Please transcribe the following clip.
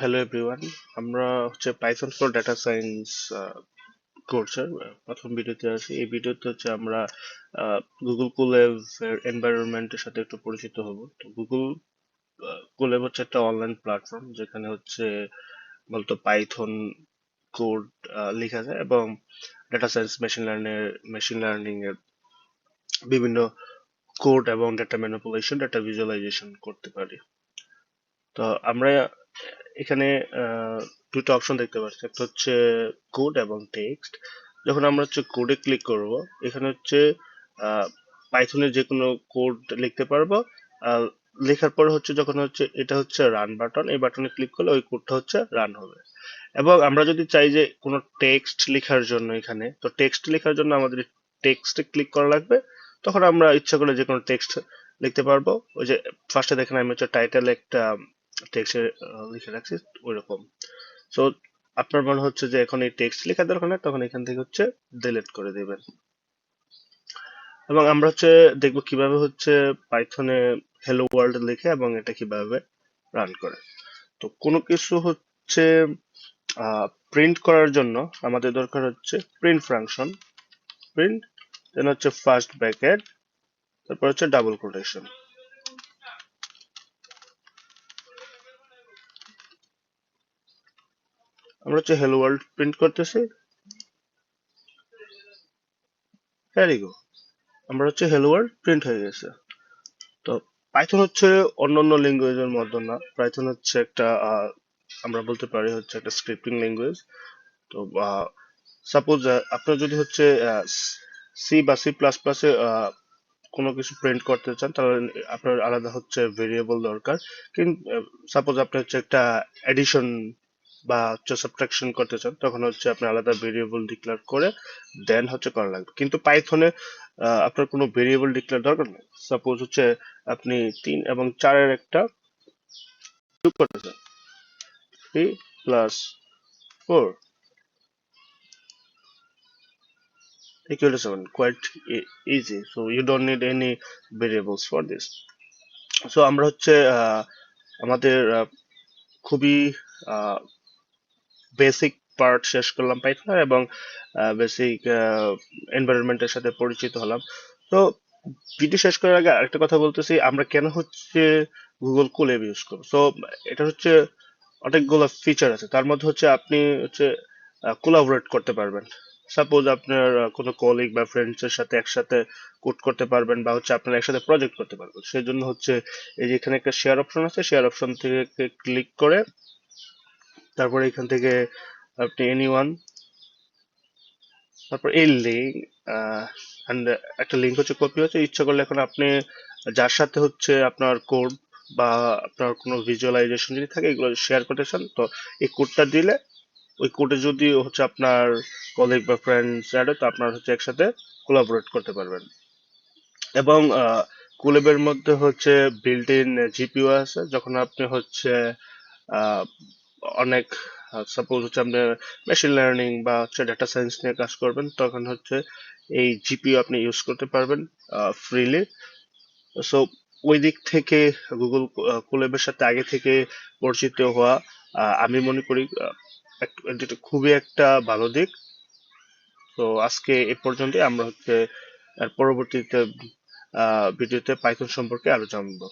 Hello everyone. আমরা হচ্ছে Python for data science কোর্সের প্রথম ভিডিওতে আছি। এই ভিডিওতে হচ্ছে আমরা গুগল কোল্যাব এর এনভায়রনমেন্টের সাথে একটু পরিচিত হব। তো গুগল কোল্যাব হচ্ছে একটা অনলাইন প্ল্যাটফর্ম যেখানে হচ্ছে মূলত পাইথন কোড লেখা যায় এবং ডেটা সায়েন্স মেশিন লার্নিং এর বিভিন্ন কোড এবং ডেটা ম্যানিপুলেশন ডেটা ভিজুয়ালাইজেশন করতে পারি। তো আমরা এখানে দুটো অপশন দেখতে পাচ্ছি, একটা হচ্ছে কোড এবং টেক্সট। যখন আমরা হচ্ছে কোডে ক্লিক করব, এখানে হচ্ছে পাইথনের যে কোনো কোড লিখতে পারবো। আর লেখার পরে হচ্ছে যখন হচ্ছে এটা হচ্ছে রান বাটন, এই বাটনে ক্লিক করলে ওই কোডটা হচ্ছে রান হবে। এবং আমরা যদি চাই যে কোনো টেক্সট লেখার জন্য, এখানে তো টেক্সট লেখার জন্য আমাদের টেক্সটে ক্লিক করা লাগবে। তখন আমরা ইচ্ছা করে যে কোনো টেক্সট লিখতে পারবো। ওই যে ফার্স্টে দেখেন আমি হচ্ছে টাইটেল একটা টেক্সটে লিখে রাখছি ওইরকম। সো আপনার মনে হচ্ছে যে এখন এই টেক্সট লেখার দরকার নেই, তখন এখান থেকে হচ্ছে ডিলিট করে দেবেন। এবং আমরা হচ্ছে দেখবো কিভাবে হচ্ছে পাইথনে হ্যালো ওয়ার্ল্ড লিখে এবং এটা কিভাবে রান করে। তো কোনো কিছু হচ্ছে প্রিন্ট করার জন্য আমাদের দরকার হচ্ছে প্রিন্ট ফাংশন। প্রিন্ট, দেন হচ্ছে ফার্স্ট ব্র্যাকেট, তারপর হচ্ছে ডাবল কোটেশন। আমরা হচ্ছে হ্যালো ওয়ার্ল্ড প্রিন্ট করতেছি। ভেরি গুড, আমরা হচ্ছে হ্যালো ওয়ার্ল্ড প্রিন্ট হয়ে গেছে। তো পাইথন হচ্ছে অন্যান্য ল্যাঙ্গুয়েজের মতো না। পাইথন হচ্ছে একটা আমরা বলতে পারি হচ্ছে একটা স্ক্রিপ্টিং ল্যাঙ্গুয়েজ। তো সাপোজ আপনার যদি হচ্ছে সি বা সি প্লাস প্লাসে কোনো কিছু প্রিন্ট করতে চান, তাহলে আপনার আলাদা হচ্ছে ভেরিয়েবল দরকার। কিন্তু সাপোজ আপনি হচ্ছে একটা এডিশন বা হচ্ছে সাবট্রাকশন করতে চান, তখন হচ্ছে আপনি আলাদা ভেরিয়েবল ডিক্লেয়ার করে দেন হচ্ছে করা লাগবে। কিন্তু পাইথনে আপনার কোনো ভেরিয়েবল ডিক্লেয়ার দরকার নেই। সাপোজ হচ্ছে আপনি 3 এবং 4-এর একটা যোগ করতে চান, 3 + 4 equal to 7, quite easy, so you don't need any variables for this. So আমরা হচ্ছে আমাদের খুবই বেসিক পার্ট শেষ করলাম পাইথনের, এবং বেসিক এনভায়রনমেন্টের সাথে পরিচিত হলাম। তো ভিডিও শেষ করার আগে আরেকটা কথা বলতেছি, আমরা কেন হচ্ছে গুগল কোল্যাব ইউজ করব। সো এটা হচ্ছে অনেকগুলো ফিচার আছে, তার মধ্যে হচ্ছে আপনি হচ্ছে কোলাবোরেট করতে পারবেন। সাপোজ আপনার কোনো কলিগ বা ফ্রেন্ডস এর সাথে একসাথে কোড করতে পারবেন, বা হচ্ছে আপনারা একসাথে প্রজেক্ট করতে পারবেন। সেই জন্য হচ্ছে এই যে এখানে একটা শেয়ার অপশন আছে, শেয়ার অপশন থেকে ক্লিক করে তারপরে এখান থেকে আপনি এনিওয়ান, তারপর এই লিঙ্ক, and একটা লিঙ্ক হচ্ছে কপি হচ্ছে, ইচ্ছা করলে এখন আপনি যার সাথে হচ্ছে আপনার কোড বা আপনার কোনো ভিজুয়ালাইজেশন যদি থাকে এগুলো শেয়ার করতে চান, তো এই কোডটা দিলে ওই কোডে যদি হচ্ছে আপনার কলিগ বা ফ্রেন্ডস অ্যাড হয়, তো আপনার হচ্ছে একসাথে কোলাবোরেট করতে পারবেন। এবং কোল্যাবের মধ্যে হচ্ছে বিল্ট ইন জিপিইউ আছে। যখন আপনি হচ্ছে আহ, অনেক সাপোজ হচ্ছে আপনি মেশিন লার্নিং বা হচ্ছে ডেটা সায়েন্স নিয়ে কাজ করবেন, তখন হচ্ছে এই জিপিইউ আপনি ইউজ করতে পারবেন ফ্রিলি। সো ওই দিক থেকে গুগল কোল্যাবের সাথে আগে থেকে পরিচিত হওয়া আমি মনে করি এটা খুবই একটা ভালো দিক। তো আজকে এ পর্যন্তই। আমরা হচ্ছে পরবর্তীতে ভিডিওতে পাইথন সম্পর্কে আরো জানবো।